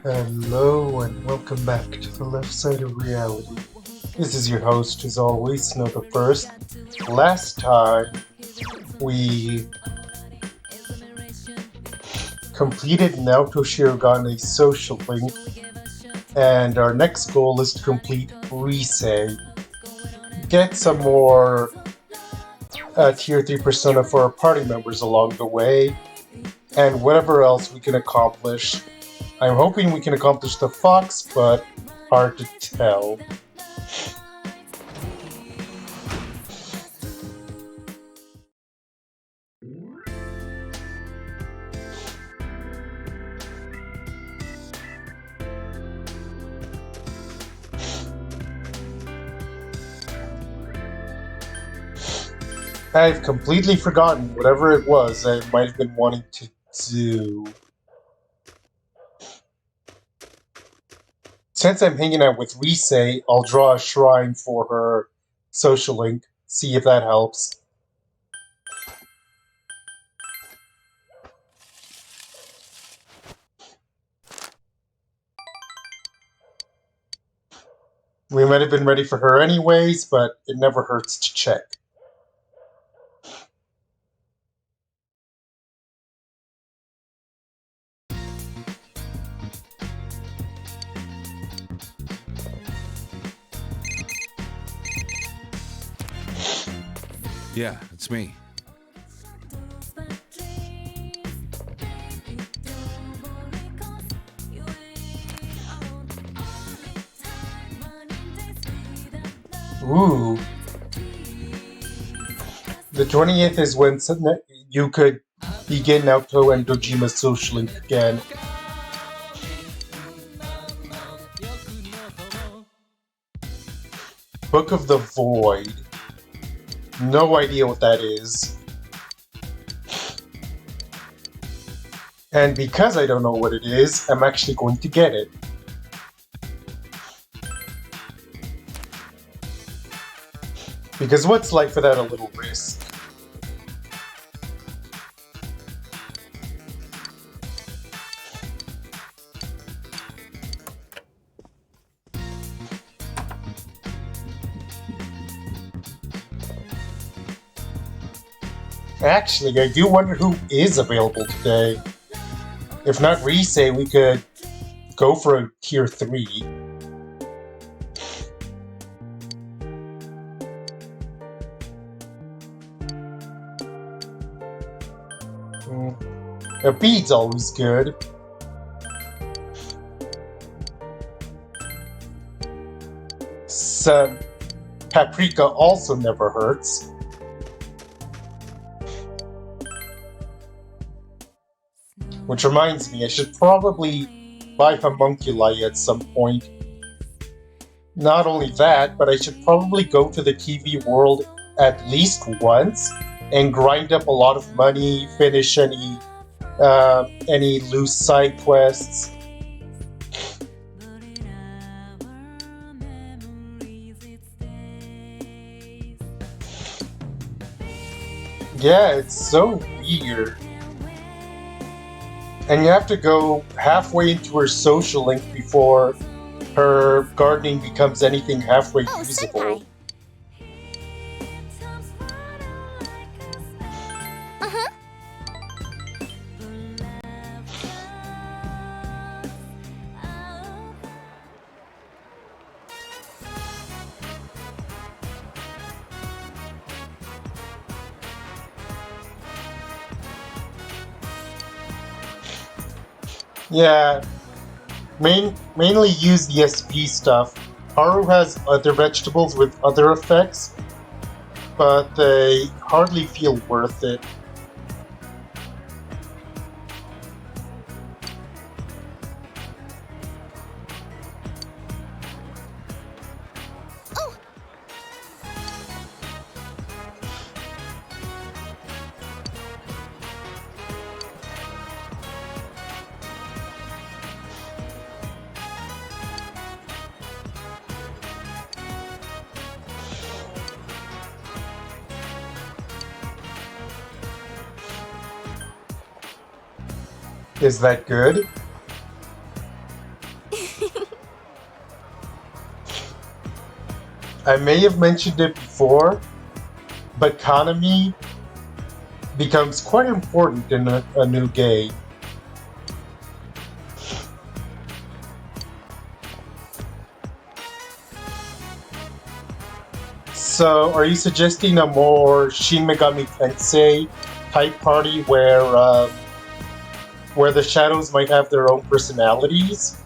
Hello and welcome back to the left side of reality. This is your host, as always, Snow the First. Last time we completed Naoto Shirogane Social Link, and our next goal is to complete Risei. Get some more Tier 3 persona for our party members along the way, and whatever else we can accomplish. I'm hoping we can accomplish the fox, but hard to tell. I've completely forgotten whatever it was I might have been wanting to do. Since I'm hanging out with Risei, I'll draw a shrine for her social link, see if that helps. We might have been ready for her anyways, but it never hurts to check. Yeah, it's me. Ooh. The 20th is when you could begin Naoto and Dojima's social link again. Book of the Void. No idea what that is. And because I don't know what it is, I'm actually going to get it. Because what's life without a little risk? Actually, I do wonder who is available today. If not Risei, we could go for a tier 3. A bead's always good. Some paprika also never hurts. Which reminds me, I should probably buy homunculi at some point. Not only that, but I should probably go to the TV world at least once and grind up a lot of money, finish any loose side quests. Yeah, it's so weird. And you have to go halfway into her social link before her gardening becomes anything halfway usable. Senpai. Uh-huh. Yeah, mainly use the SP stuff. Haru has other vegetables with other effects, but they hardly feel worth it. Oh. Is that good? I may have mentioned it before, but Konami becomes quite important in a new game. So, are you suggesting a more Shin Megami Tensei type party where the shadows might have their own personalities?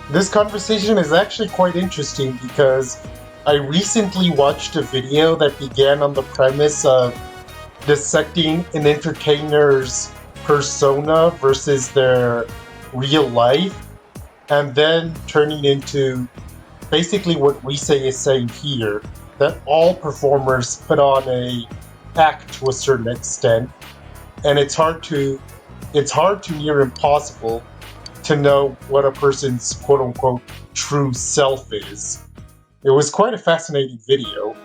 This conversation is actually quite interesting because I recently watched a video that began on the premise of dissecting an entertainer's persona versus their real life, and then turning into basically what Rise is saying here, that all performers put on a act to a certain extent, and it's hard to near impossible to know what a person's quote-unquote true self is. It was quite a fascinating video.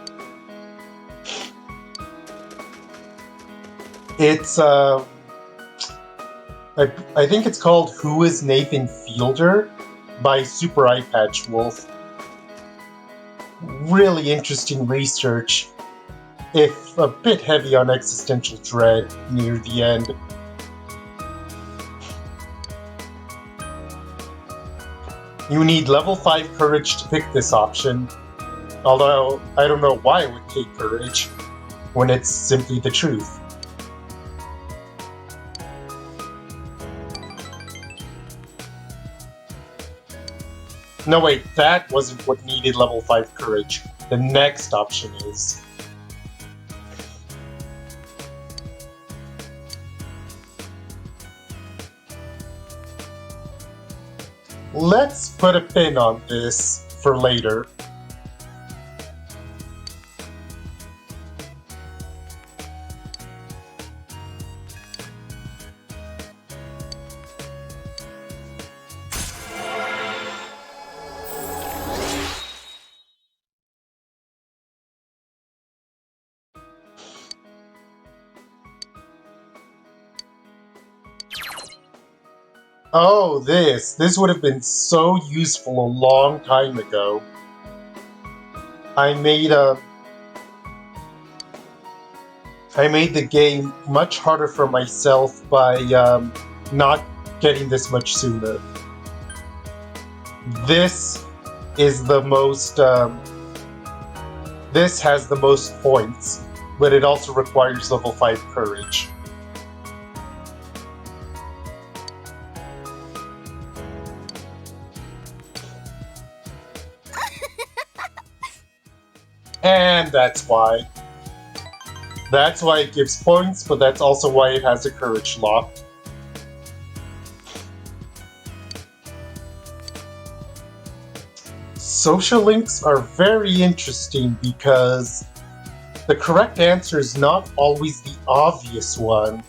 It's I think it's called Who is Nathan Fielder by Super Eye Patch Wolf. Really interesting research, if a bit heavy on existential dread near the end. You need level 5 courage to pick this option, although I don't know why it would take courage when it's simply the truth. No wait, that wasn't what needed level 5 courage. The next option is. Let's put a pin on this for later. Oh, this would have been so useful a long time ago. I made the game much harder for myself by not getting this much sooner. This is the most this has the most points, but it also requires level 5 courage. And that's why. That's why it gives points, but that's also why it has a courage lock. Social links are very interesting because the correct answer is not always the obvious one.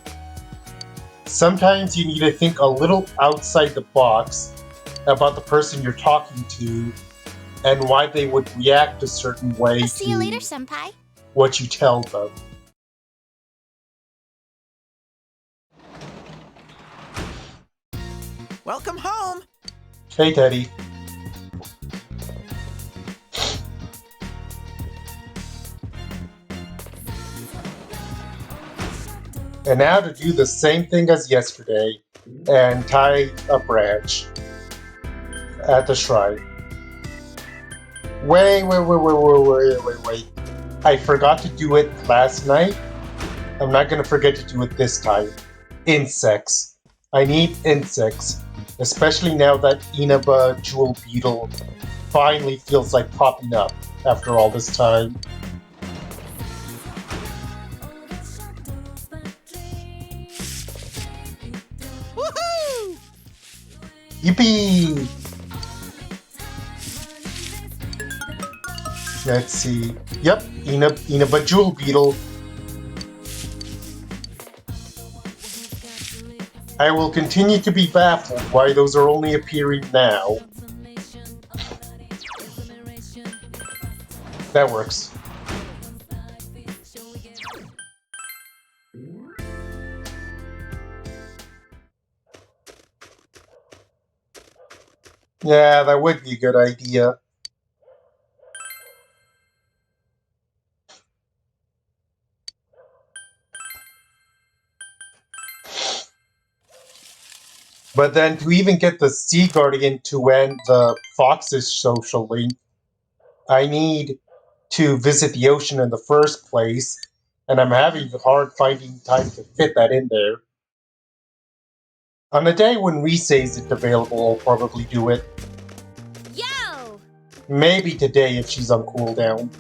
Sometimes you need to think a little outside the box about the person you're talking to and why they would react a certain way I'll see you later, to Senpai. what you tell them. Welcome home! Hey, Teddy. And now to do the same thing as yesterday and tie a branch at the shrine. Wait. I forgot to do it last night. I'm not gonna forget to do it this time. Insects. I need insects. Especially now that Inaba Jewel Beetle finally feels like popping up after all this time. Woohoo! Yippee! Let's see. Yep, Inaba Jewel Beetle. I will continue to be baffled why those are only appearing now. That works. Yeah, that would be a good idea. But then to even get the Sea Guardian to end the Fox's social link, I need to visit the ocean in the first place, and I'm having a hard finding time to fit that in there. On a day when Rise isn't available, I'll probably do it. Yo! Maybe today if she's on cooldown.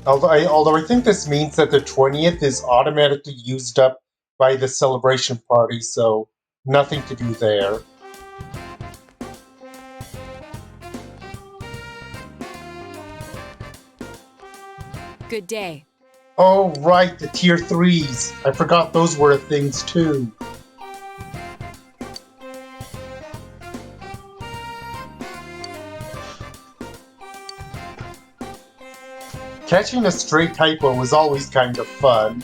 Although I think this means that the 20th is automatically used up by the celebration party, so nothing to do there. Good day. Oh right, the tier 3s. I forgot those were things too. Catching a stray typo was always kind of fun.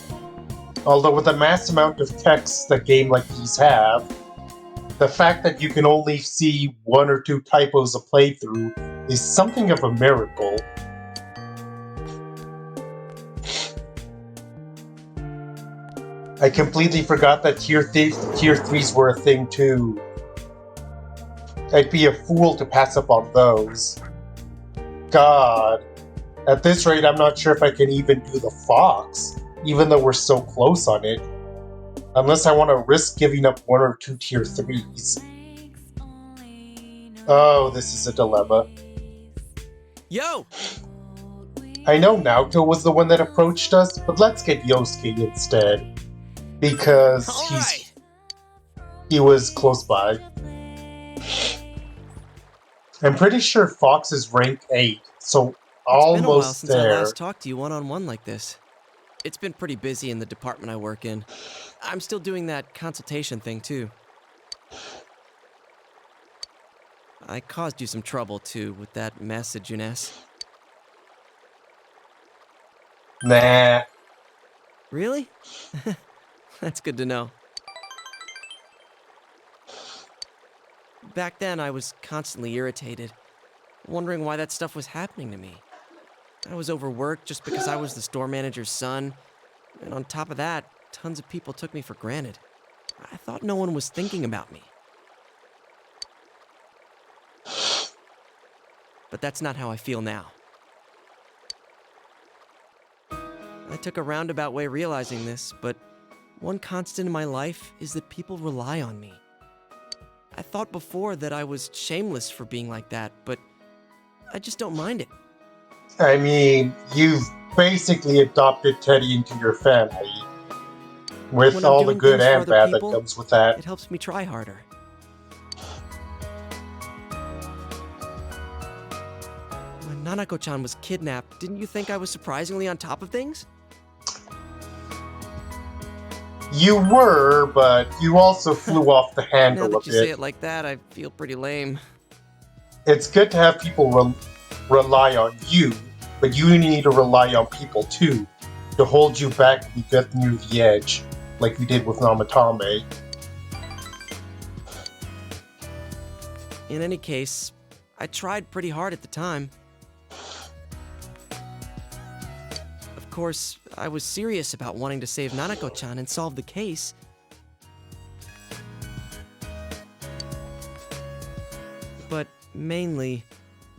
Although with the mass amount of texts that games like these have, the fact that you can only see 1 or 2 typos a playthrough is something of a miracle. I completely forgot that tier 3s were a thing too. I'd be a fool to pass up on those. God. At this rate, I'm not sure if I can even do the Fox, even though we're so close on it. Unless I want to risk giving up 1 or 2 tier 3s. Oh, this is a dilemma. Yo! I know Naoto was the one that approached us, but let's get Yosuke instead. Because he was close by. I'm pretty sure Fox is rank 8, so almost It's been a while since there. I last talked to you one-on-one like this. It's been pretty busy in the department I work in. I'm still doing that consultation thing, too. I caused you some trouble, too, with that mess at Junes. Nah. Really? That's good to know. Back then, I was constantly irritated, wondering why that stuff was happening to me. I was overworked just because I was the store manager's son, and on top of that, tons of people took me for granted. I thought no one was thinking about me. But that's not how I feel now. I took a roundabout way realizing this, but one constant in my life is that people rely on me. I thought before that I was shameless for being like that, but I just don't mind it. I mean, you've basically adopted Teddy into your family. With When I'm all the doing good things for and other bad people, that comes with that. It helps me try harder. When Nanako-chan was kidnapped, didn't you think I was surprisingly on top of things? You were, but you also flew off the Now handle a that you say bit. it like that, I feel pretty lame. It's good to have people rely on you, but you need to rely on people too, to hold you back when you get near the edge, like we did with Namatame. In any case, I tried pretty hard at the time. Of course, I was serious about wanting to save Nanako-chan and solve the case. But mainly,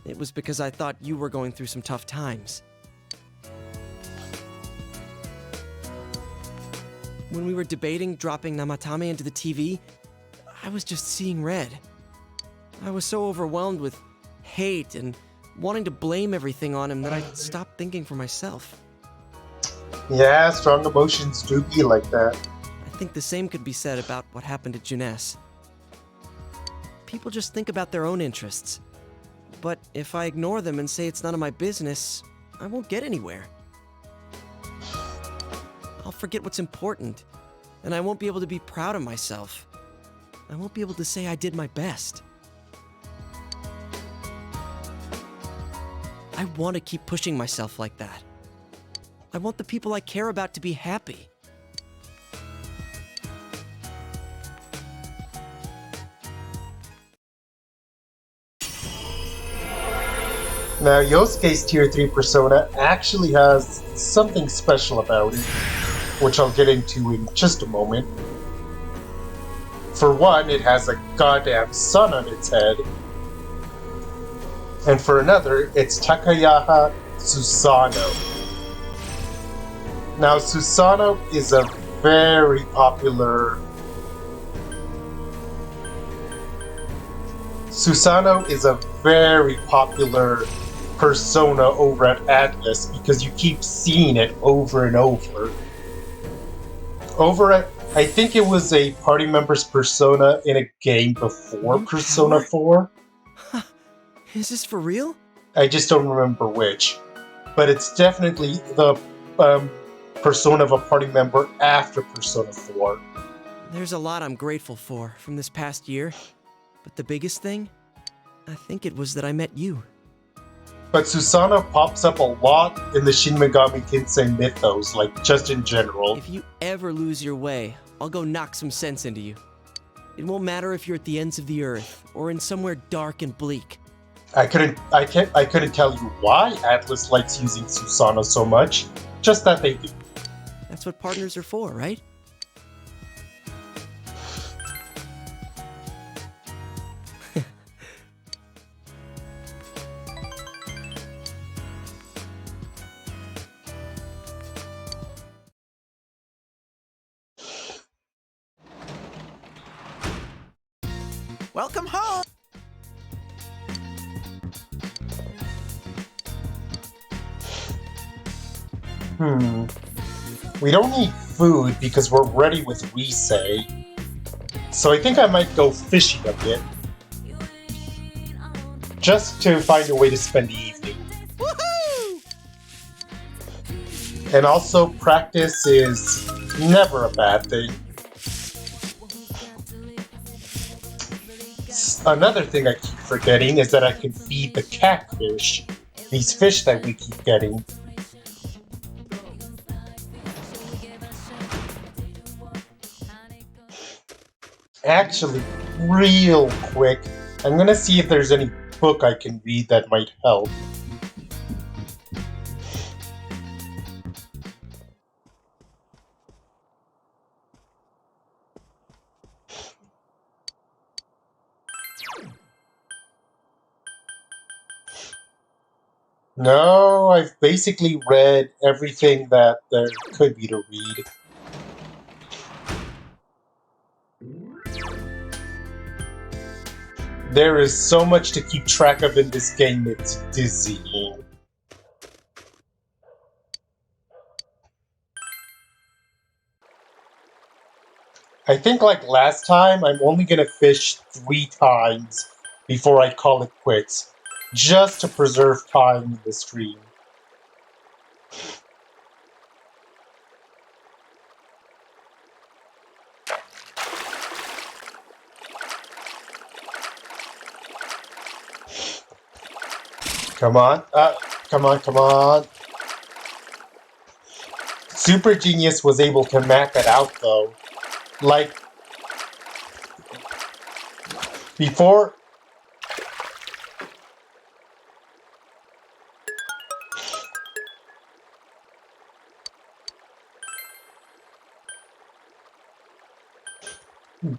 it was because I thought you were going through some tough times. When we were debating dropping Namatame into the TV, I was just seeing red. I was so overwhelmed with hate and wanting to blame everything on him that I stopped thinking for myself. Yeah, strong emotions do be like that. I think the same could be said about what happened at Junes. People just think about their own interests. But if I ignore them and say it's none of my business, I won't get anywhere. I'll forget what's important, and I won't be able to be proud of myself. I won't be able to say I did my best. I want to keep pushing myself like that. I want the people I care about to be happy. Now, Yosuke's Tier 3 persona actually has something special about it, which I'll get into in just a moment. For one, it has a goddamn sun on its head. And for another, it's Takayaha Susano. Now, Susano is a very popular... persona over at Atlus because you keep seeing it over and over. Over at, I think it was a party member's persona in a game before Moon Persona Power? 4. Is this for real? I just don't remember which. But it's definitely the persona of a party member after Persona 4. There's a lot I'm grateful for from this past year. But the biggest thing? I think it was that I met you. But Susano pops up a lot in the Shin Megami Tensei mythos, like just in general. If you ever lose your way, I'll go knock some sense into you. It won't matter if you're at the ends of the earth or in somewhere dark and bleak. I couldn't tell you why Atlus likes using Susano so much, just that they do. That's what partners are for, right? Welcome home. We don't need food because we're ready with Risei. So I think I might go fishing a bit. Just to find a way to spend the evening. Woohoo! And also, practice is never a bad thing. Another thing I keep forgetting is that I can feed the catfish. These fish that we keep getting. Actually, real quick, I'm gonna see if there's any book I can read that might help. No, I've basically read everything that there could be to read. There is so much to keep track of in this game, it's dizzying. I think like last time, I'm only gonna fish 3 times before I call it quits, just to preserve time in the stream. Come on, come on, come on. Super Genius was able to map it out though. Like, before...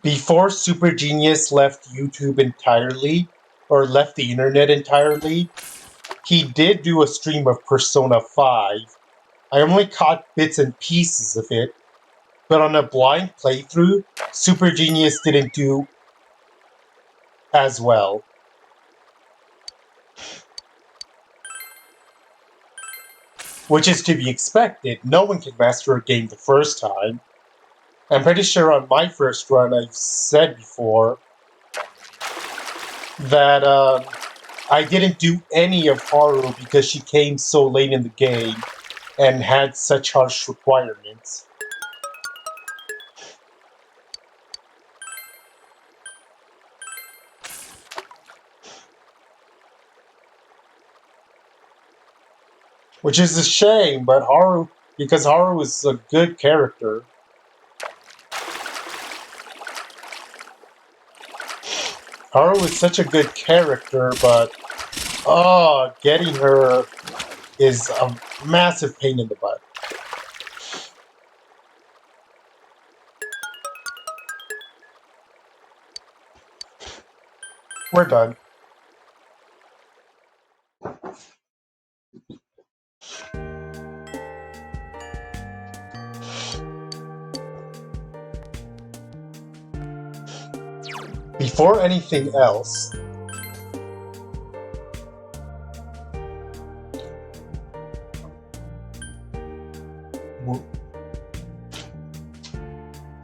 Before Super Genius left YouTube entirely, or left the internet entirely, he did do a stream of Persona 5. I only caught bits and pieces of it, but on a blind playthrough, Super Genius didn't do as well. Which is to be expected. No one can master a game the first time. I'm pretty sure on my first run I've said before that I didn't do any of Haru because she came so late in the game and had such harsh requirements. Which is a shame, but because Haru is a good character. Haru is such a good character, but getting her is a massive pain in the butt. We're done. Before anything else,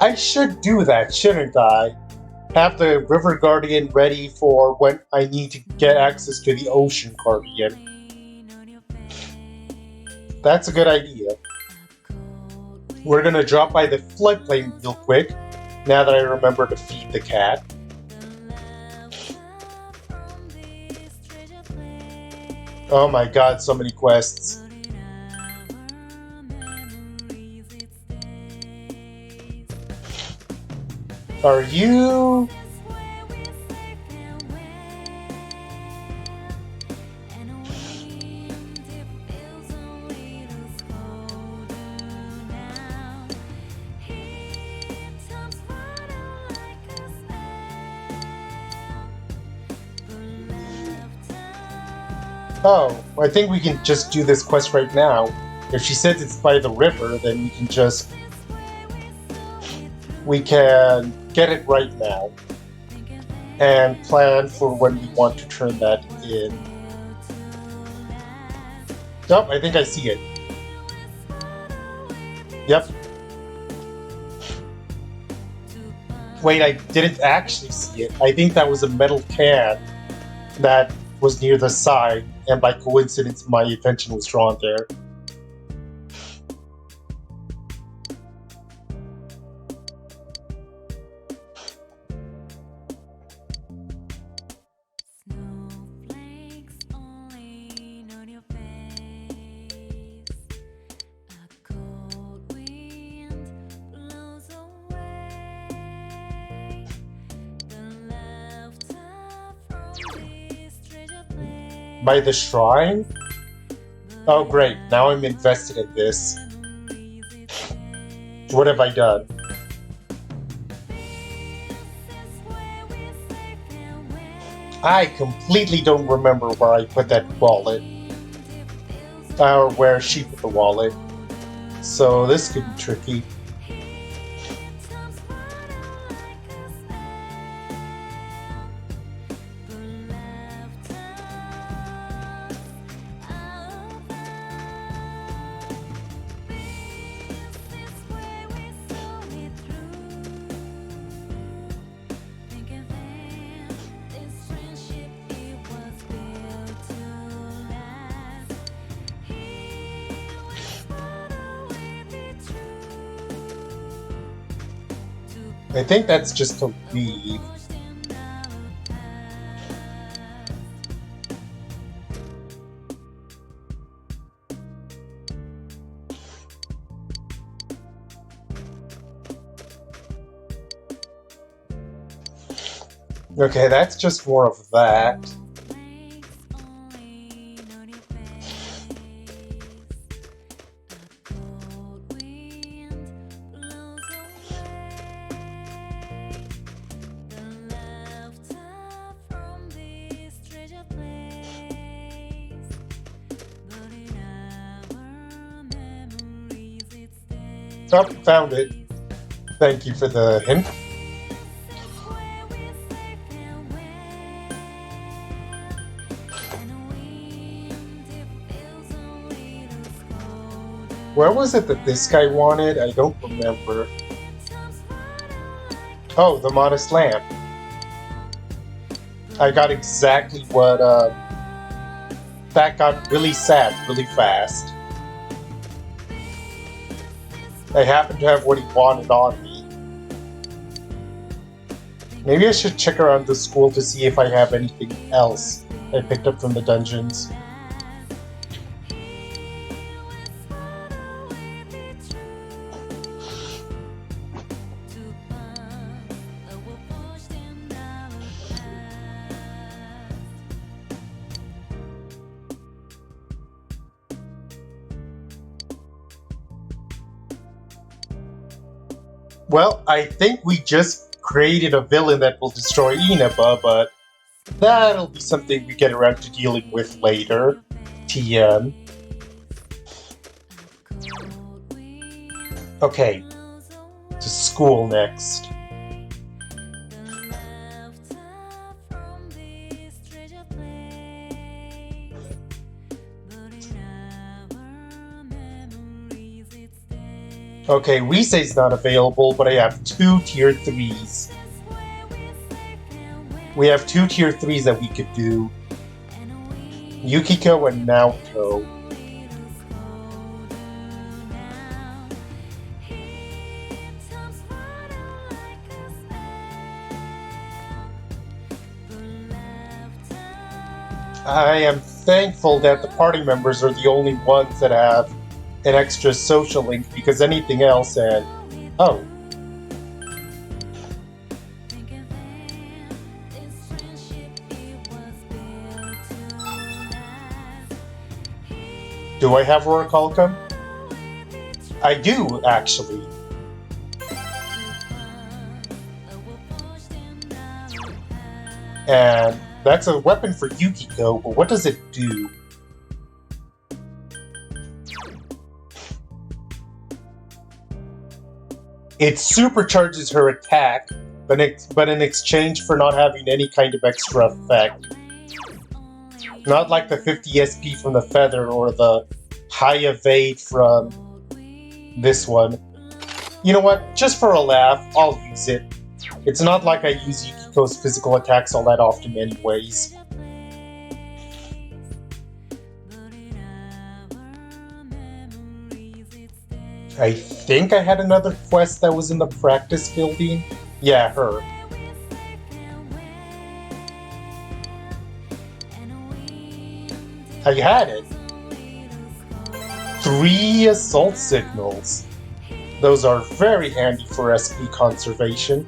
I should do that, shouldn't I? Have the River Guardian ready for when I need to get access to the Ocean Guardian. That's a good idea. We're gonna drop by the floodplain real quick, now that I remember to feed the cat. Oh my god, so many quests. Are you... Oh, I think we can just do this quest right now. If she says it's by the river, then we can just... We can get it right now. And plan for when we want to turn that in. Oh, I think I see it. Yep. Wait, I didn't actually see it. I think that was a metal can that was near the side, and by coincidence my attention was drawn there. By the shrine? Oh great, now I'm invested in this. What have I done? I completely don't remember where I put that wallet. Or where she put the wallet. So this could be tricky. I think that's just to leave. Okay, that's just more of that. Oh, found it. Thank you for the hint. Where was it that this guy wanted? I don't remember. Oh, the modest lamp. I got exactly what, that got really sad really fast. I happened to have what he wanted on me. Maybe I should check around the school to see if I have anything else I picked up from the dungeons. Well, I think we just created a villain that will destroy Inaba, but that'll be something we get around to dealing with later. TM. Okay, to school next. Okay, Risei's not available, but I have 2 tier 3s. We have 2 tier 3s that we could do. Yukiko and Naoto. I am thankful that the party members are the only ones that have an extra social link, because anything else and... Oh. Do I have Orichalcum? I do, actually. And that's a weapon for Yukiko, but what does it do? It supercharges her attack, but in exchange for not having any kind of extra effect. Not like the 50 SP from the Feather or the high evade from this one. You know what? Just for a laugh, I'll use it. It's not like I use Yukiko's physical attacks all that often anyways. I think I had another quest that was in the practice building. Yeah, her. I had it. 3 assault signals. Those are very handy for SP conservation.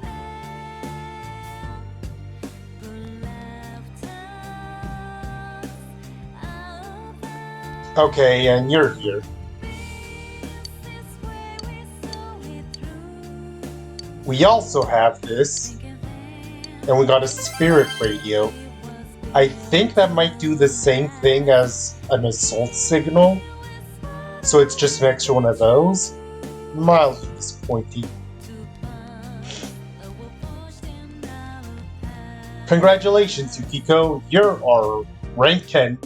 Okay, and you're here. We also have this, and we got a spirit radio. I think that might do the same thing as an assault signal, so it's just an extra one of those. Mildly disappointing. Congratulations, Yukiko. You're our rank 10,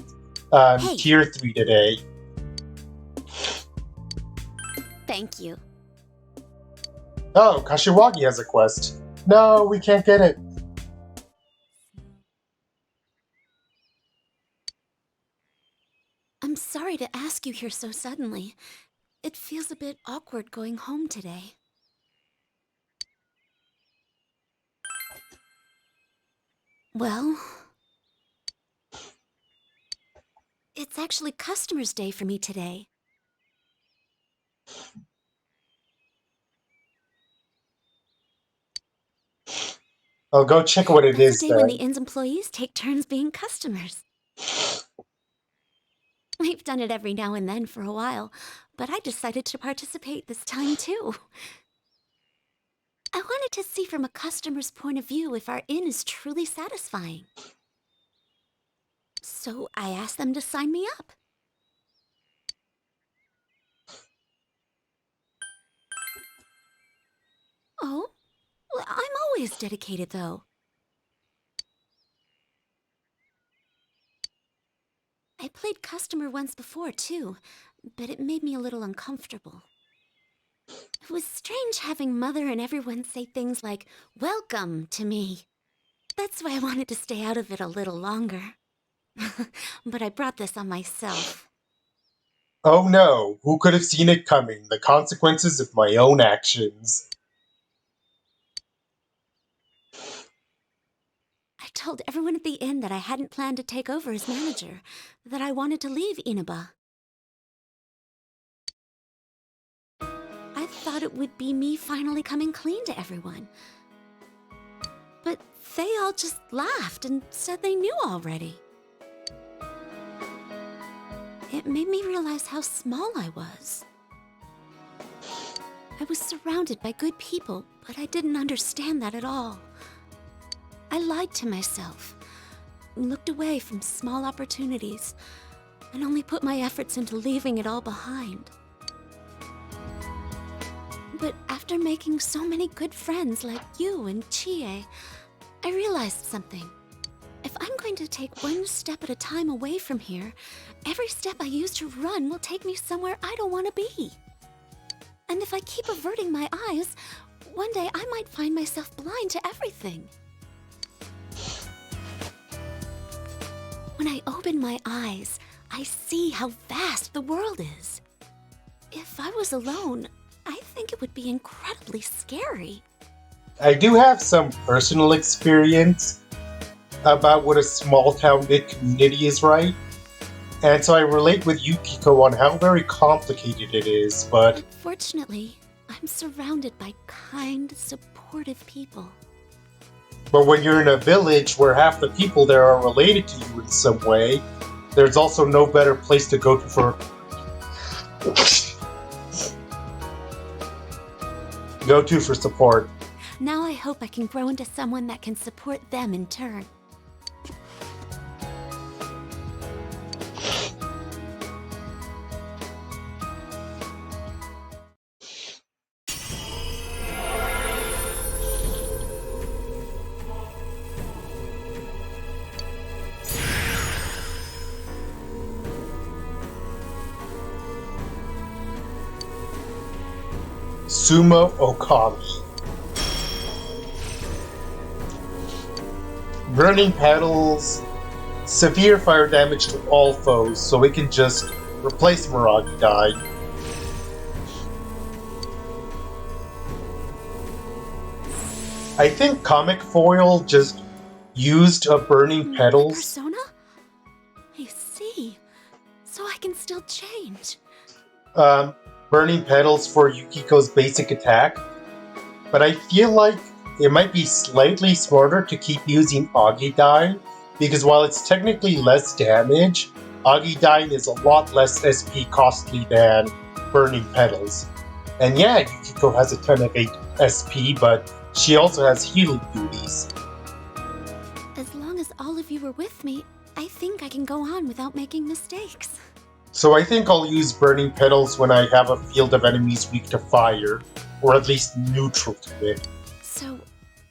Hey. tier 3 today. Thank you. Oh, Kashiwagi has a quest. No, we can't get it. I'm sorry to ask you here so suddenly. It feels a bit awkward going home today. Well, it's actually Customer's Day for me today. I'll go check what it That's is the day when the then. inn's employees take turns being customers. We've done it every now and then for a while, but I decided to participate this time too. I wanted to see from a customer's point of view if our inn is truly satisfying. So I asked them to sign me up. Oh, well, I'm always dedicated though. I played customer once before too, but it made me a little uncomfortable. It was strange having Mother and everyone say things like, "Welcome" to me. That's why I wanted to stay out of it a little longer. But I brought this on myself. Oh no, who could have seen it coming? The consequences of my own actions. I told everyone at the inn that I hadn't planned to take over as manager, that I wanted to leave Inaba. I thought it would be me finally coming clean to everyone. But they all just laughed and said they knew already. It made me realize how small I was. I was surrounded by good people, but I didn't understand that at all. I lied to myself, looked away from small opportunities, and only put my efforts into leaving it all behind. But after making so many good friends like you and Chie, I realized something. If I'm going to take one step at a time away from here, every step I use to run will take me somewhere I don't want to be. And if I keep averting my eyes, one day I might find myself blind to everything. When I open my eyes, I see how vast the world is. If I was alone, I think it would be incredibly scary. I do have some personal experience about what a small town knit community is, right? And so I relate with Yukiko on how very complicated it is, but Fortunately, I'm surrounded by kind, supportive people. when you're in a village where half the people there are related to you in some way, there's also no better place to go to for support. Now I hope I can grow into someone that can support them in turn. Sumo Okami. Burning Petals, severe fire damage to all foes, so we can just replace Miragi Dai. I think Comic Foil just used a Burning Petals. Persona? I see. So I can still change. Burning Petals for Yukiko's basic attack, but I feel like it might be slightly smarter to keep using Agidine, because while it's technically less damage, Agidine is a lot less SP costly than Burning Petals. And yeah, Yukiko has a ton of 8 SP, but she also has healing duties. As long as all of you are with me, I think I can go on without making mistakes. So I think I'll use Burning Petals when I have a field of enemies weak to fire, or at least neutral to it. So,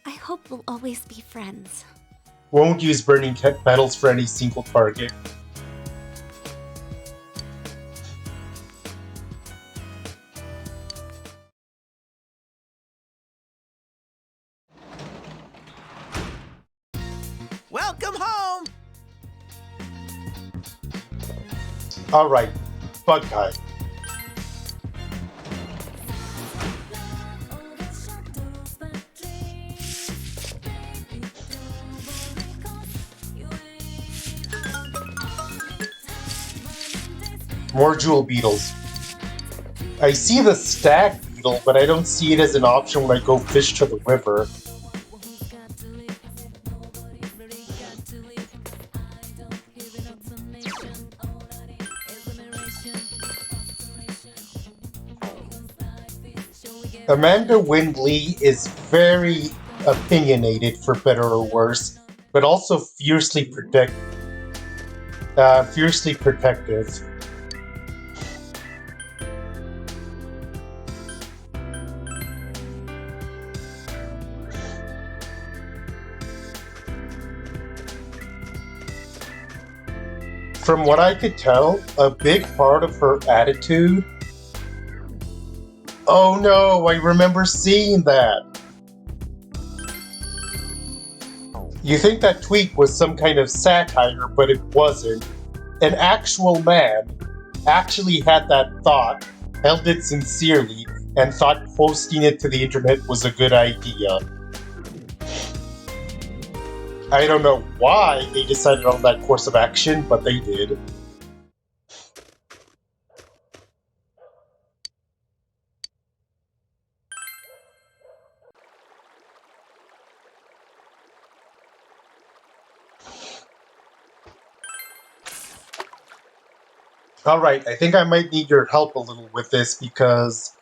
I hope we'll always be friends. Won't use Burning Petals for any single target. Welcome home! Alright, Bug Guy. More jewel beetles. I see the stag beetle, but I don't see it as an option when I go fish to the river. Amanda Windley is very opinionated, for better or worse, but also fiercely protective. From what I could tell, a big part of her attitude... Oh no, I remember seeing that! You think that tweet was some kind of satire, but it wasn't. An actual man actually had that thought, held it sincerely, and thought posting it to the internet was a good idea. I don't know why they decided on that course of action, but they did. Alright, I think I might need your help a little with this because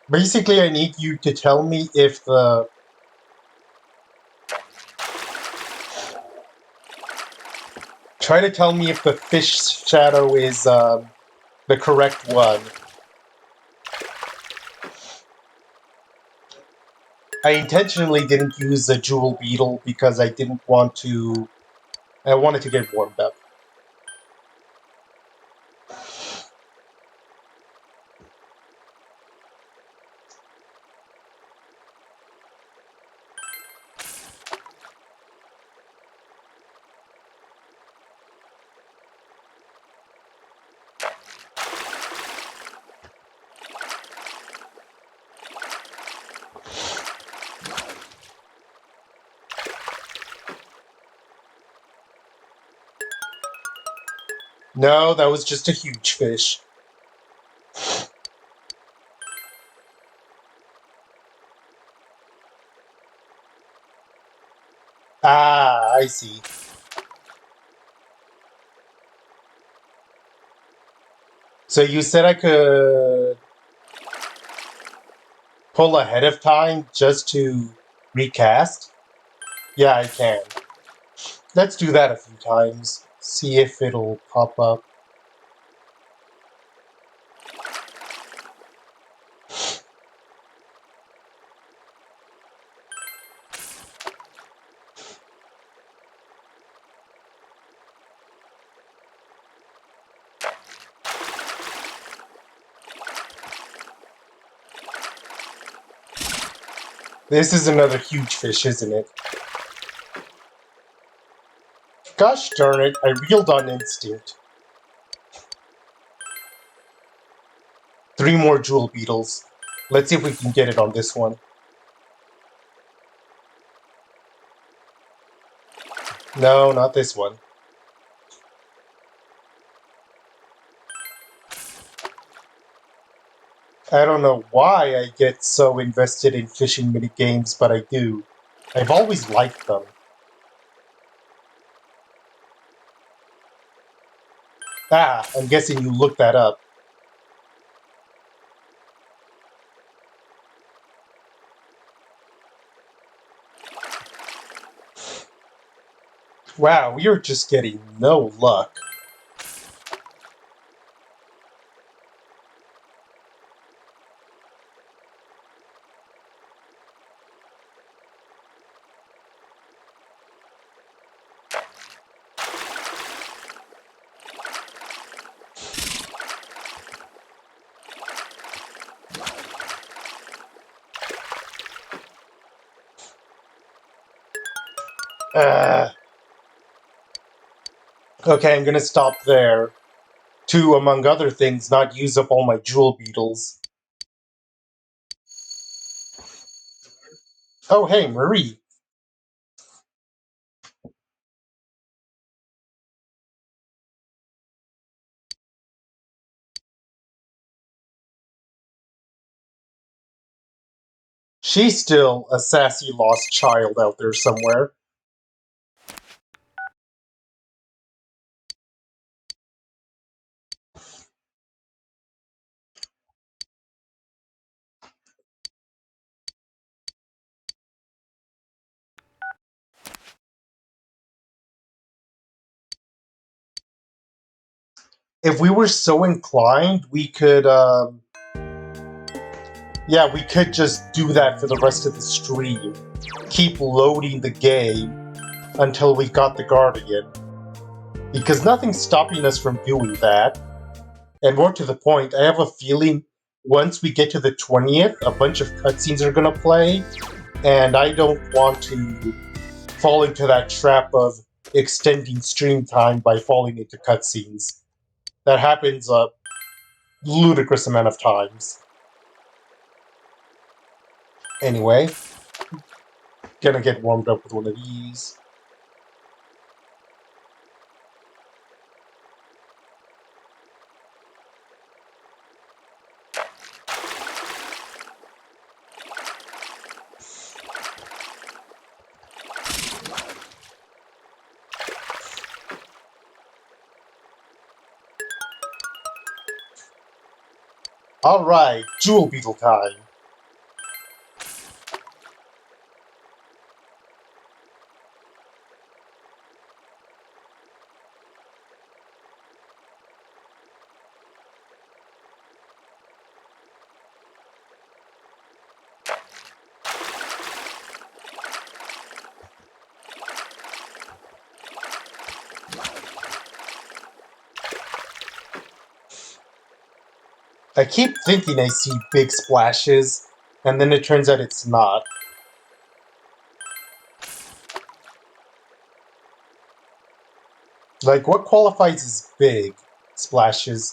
basically I need you to tell me if the try to tell me if the fish shadow is the correct one. I intentionally didn't use the jewel beetle because I didn't want to. I wanted to get warmed up. No, that was just a huge fish. Ah, I see. So you said I could pull ahead of time just to recast? Yeah, I can. Let's do that a few times. See if it'll pop up. This is another huge fish, isn't it? Gosh darn it, I reeled on instinct. 3 more jewel beetles. Let's see if we can get it on this one. No, not this one. I don't know why I get so invested in fishing minigames, but I do. I've always liked them. Ah, I'm guessing you looked that up. Wow, we are just getting no luck. Okay, I'm gonna stop there. To, among other things, not use up all my jewel beetles. Oh, hey, Marie. She's still a sassy lost child out there somewhere. If we were so inclined, we could, yeah, we could just do that for the rest of the stream. Keep loading the game until we got the Guardian. Because nothing's stopping us from doing that. And more to the point, I have a feeling once we get to the 20th, a bunch of cutscenes are gonna play, and I don't want to fall into that trap of extending stream time by falling into cutscenes. That happens a ludicrous amount of times. Anyway, gonna get warmed up with one of these. Alright, Jewel Beetle time. I keep thinking I see big splashes, and then it turns out it's not. Like, what qualifies as big splashes?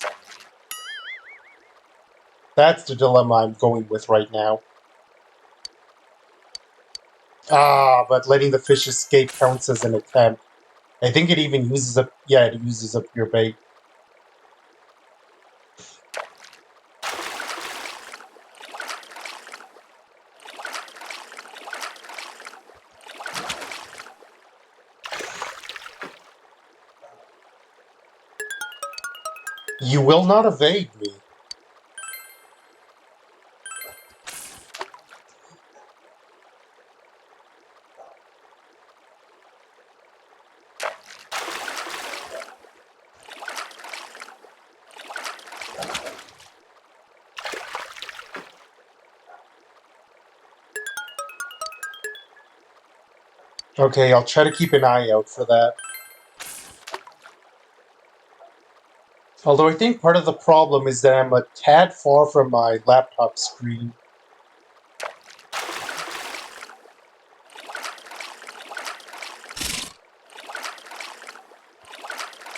That's the dilemma I'm going with right now. Ah, but letting the fish escape counts as an attempt. I think it even uses up... Yeah, it uses up your bait. You will not evade me. Okay, I'll try to keep an eye out for that. Although I think part of the problem is that I'm a tad far from my laptop screen.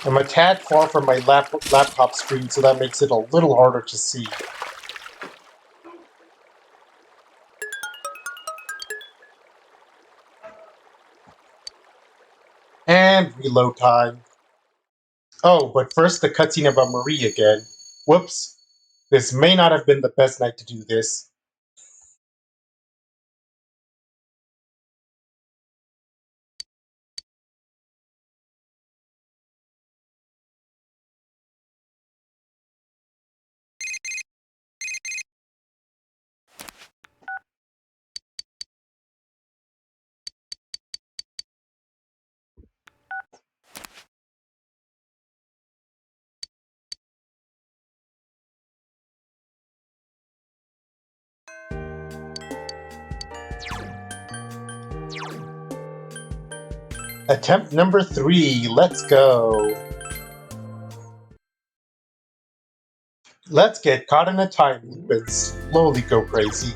I'm a tad far from my laptop screen, so that makes it a little harder to see. And reload time. Oh, but first the cutscene about Marie again. Whoops. This may not have been the best night to do this. Attempt number 3, let's go. Let's get caught in a time loop and slowly go crazy.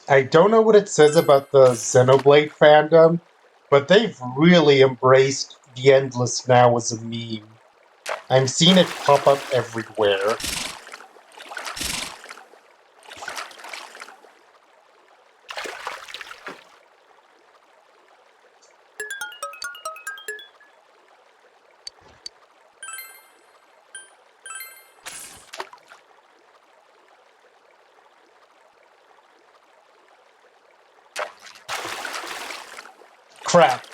I don't know what it says about the Xenoblade fandom, but they've really embraced the Endless now as a meme. I'm seeing it pop up everywhere. Crap.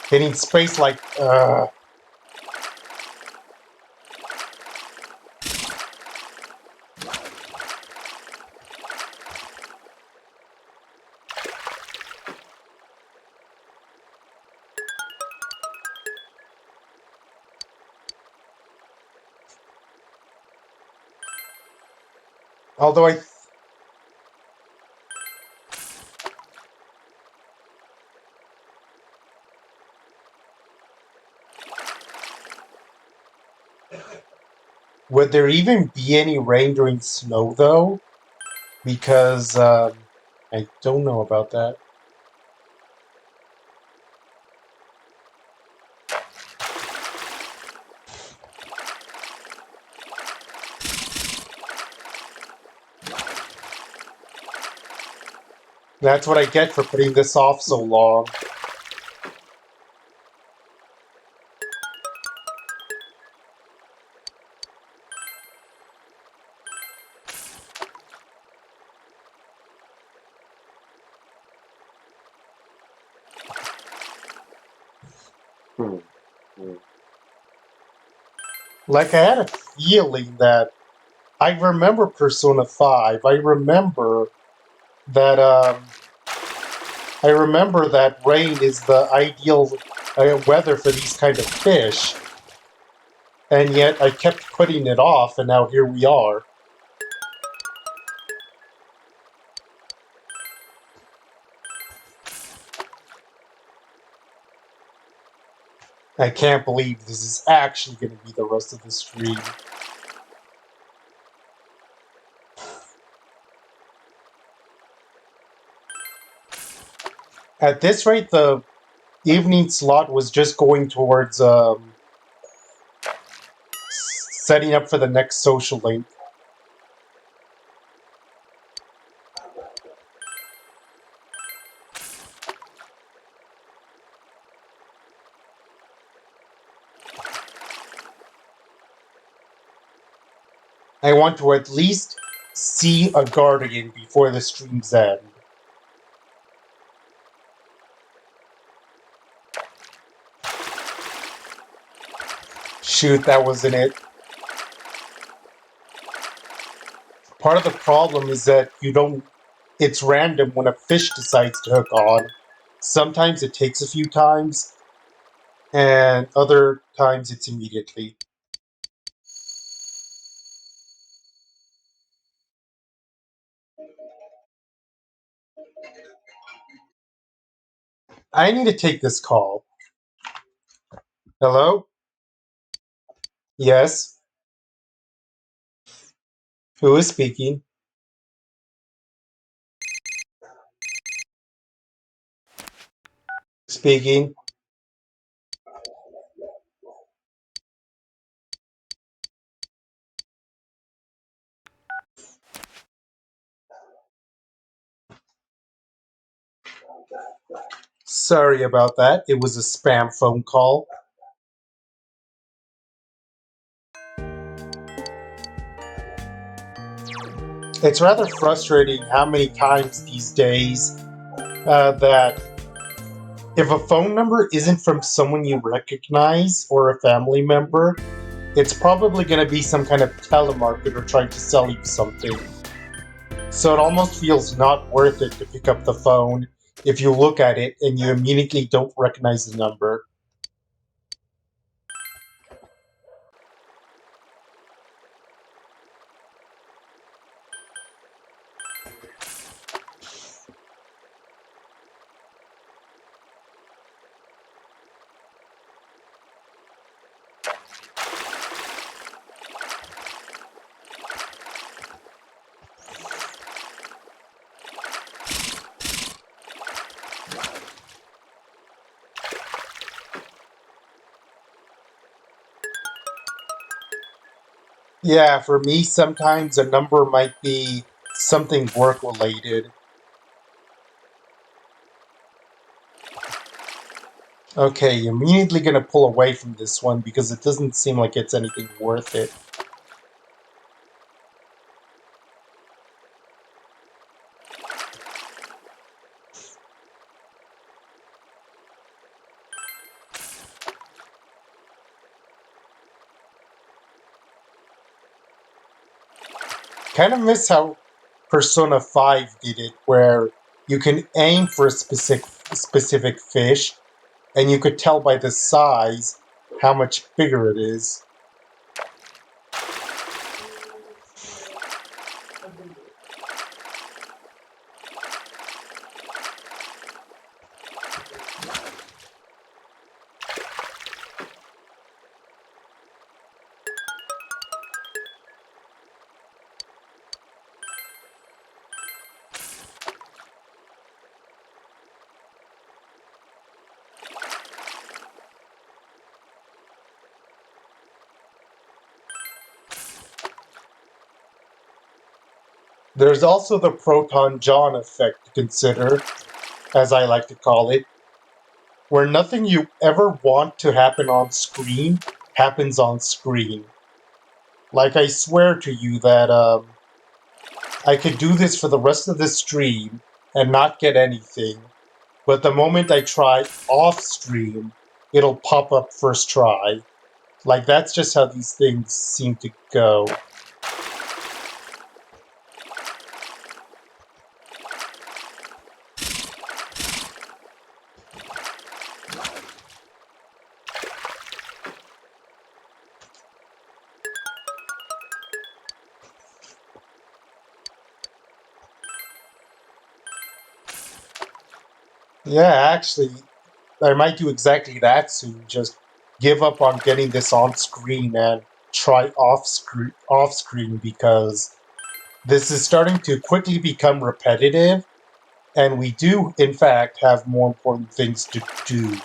Hitting space like, although Would there even be any rain during snow, though? Because I don't know about that. That's what I get for putting this off so long. Like, I had a feeling that I remember Persona 5. That I remember that rain is the ideal weather for these kind of fish, and yet I kept putting it off, and now here we are. I can't believe this is actually going to be the rest of the stream. At this rate, the evening slot was just going towards setting up for the next social link. I want to at least see a guardian before the stream's end. Shoot, that wasn't it. Part of the problem is that it's random when a fish decides to hook on. Sometimes it takes a few times, and other times it's immediately. I need to take this call. Hello? Yes? Who is speaking? Speaking. Sorry about that. It was a spam phone call. It's rather frustrating how many times these days that if a phone number isn't from someone you recognize or a family member, it's probably going to be some kind of telemarketer trying to sell you something. So it almost feels not worth it to pick up the phone if you look at it and you immediately don't recognize the number. Yeah, for me, sometimes a number might be something work related. Okay, immediately gonna pull away from this one because it doesn't seem like it's anything worth it. Kind of miss how Persona 5 did it, where you can aim for a specific fish, and you could tell by the size how much bigger it is. There's also the Proton John effect to consider, as I like to call it, where nothing you ever want to happen on screen happens on screen. Like, I swear to you that I could do this for the rest of the stream and not get anything, but the moment I try off stream, it'll pop up first try. Like, that's just how these things seem to go. Yeah, actually, I might do exactly that soon. Just give up on getting this on screen and try off screen because this is starting to quickly become repetitive, and we do, in fact, have more important things to do.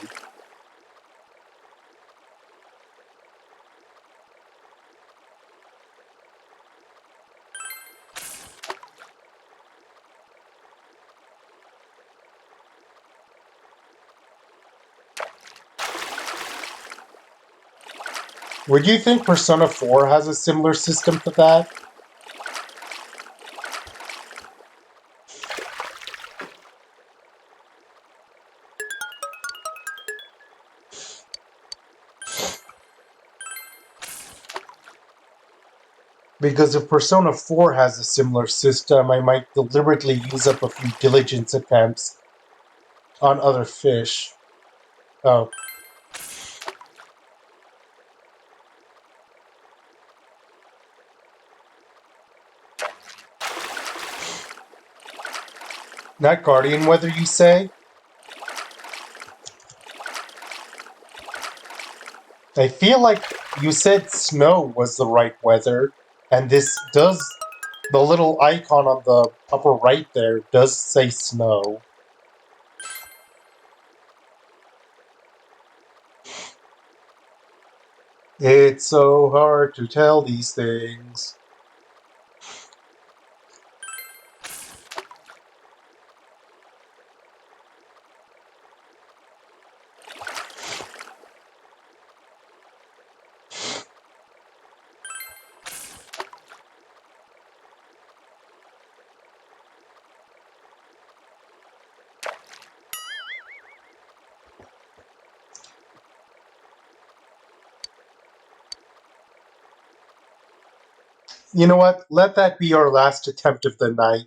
Would you think Persona 4 has a similar system to that? Because if Persona 4 has a similar system, I might deliberately use up a few diligence attempts on other fish. Oh. Not Guardian weather, you say? I feel like you said snow was the right weather, and this does. The little icon on the upper right there does say snow. It's so hard to tell these things. You know what? Let that be our last attempt of the night.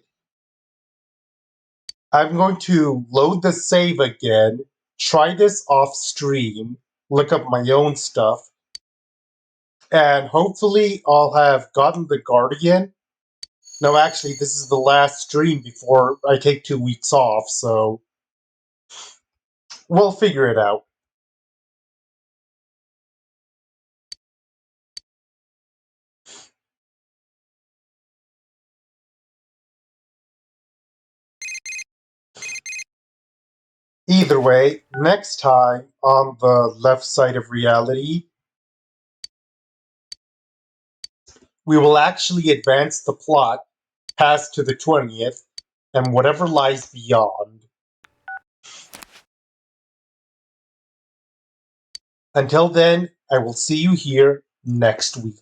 I'm going to load the save again, try this off stream, look up my own stuff, and hopefully I'll have gotten the Guardian. No, actually, this is the last stream before I take 2 weeks off, so we'll figure it out. Either way, next time on the left side of reality, we will actually advance the plot past to the 20th and whatever lies beyond. Until then, I will see you here next week.